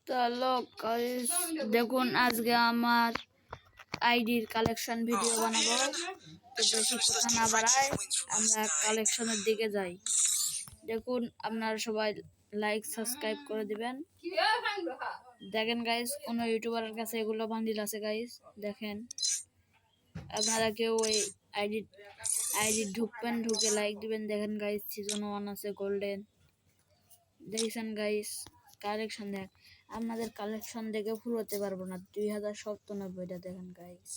তো hello guys, দেখুন আজকে আমার আইডির কালেকশন ভিডিও বানাবো। তো বেশি কথা না বাড়ায় আমরা কালেকশনের দিকে যাই। দেখুন আপনারা সবাই লাইক সাবস্ক্রাইব করে দিবেন। দেখেন গাইস, কোন ইউটিউবারের কাছে এগুলো বান্ডিল আছে গাইস। দেখেন আপনারা কেউ ওই আইডি ঢুকবেন, ঢুকে লাইক দিবেন। দেখেন গাইস, সিজন 1 আছে গোল্ডেন। দেখছেন গাইস কালেকশন, দেখ আপনাদের কালেকশন দেখে ফুরোতে পারবো না। 2097টা দেখেন গাইস,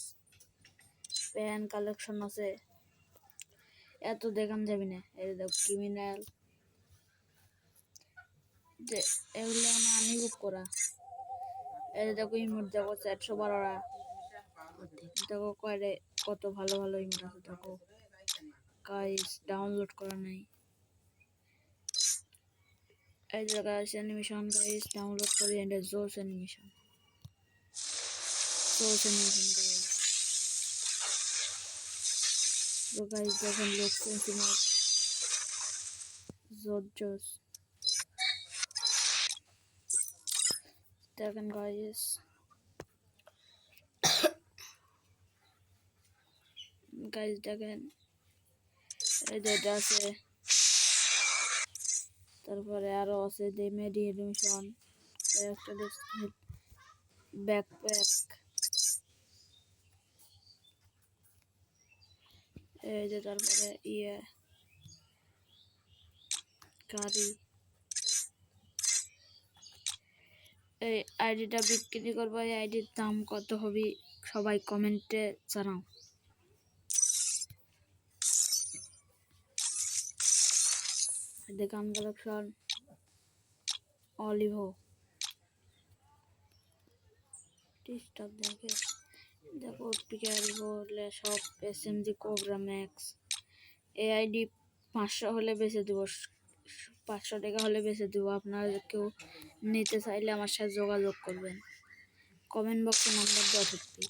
প্যান কালেকশন আছে, এত দেখান যাবি না। এই দেখ ক্রিমিনাল, যে এগুলো না আনিব করা। এই দেখো ইমোট, দেখো 412টা, দেখো কয়রে কত ভালো ভালো ইমোট আছে। দেখো গাইস ডাউনলোড করা নাই। এই জায়গায় আছে অ্যানিমেশন গাইস, ডাউনলোড করে এন্ড জোস অ্যানিমেশন গাইস। তো গাইস দেখেন লোক সেন্টিমেন্ট জোস দেখেন গাইস। গাইস দেখেন এই যে এটা আছে, তারপরে আরো আছে যে মেডি এডমিশন, একটা ব্যাকপ্যাক, এই যে তারপরে গাড়ি। এই আইডিটা বিক্রি করবো, এই আইডির দাম কত হবে সবাই কমেন্টে জানাও। দেখান কালেকশন অলিভো টিস্টার, দেখে দেখো পিকারি বলে সব এসএমজি কোবরা ম্যাক্স। এই আইডি 500 হলে বেচে দেবো, 500 টাকা হলে বেচে দেবো। আপনারা কেউ নিতে চাইলে আমার সাথে যোগাযোগ করবেন, কমেন্ট বক্সে নাম্বার দেওয়া থাকবে।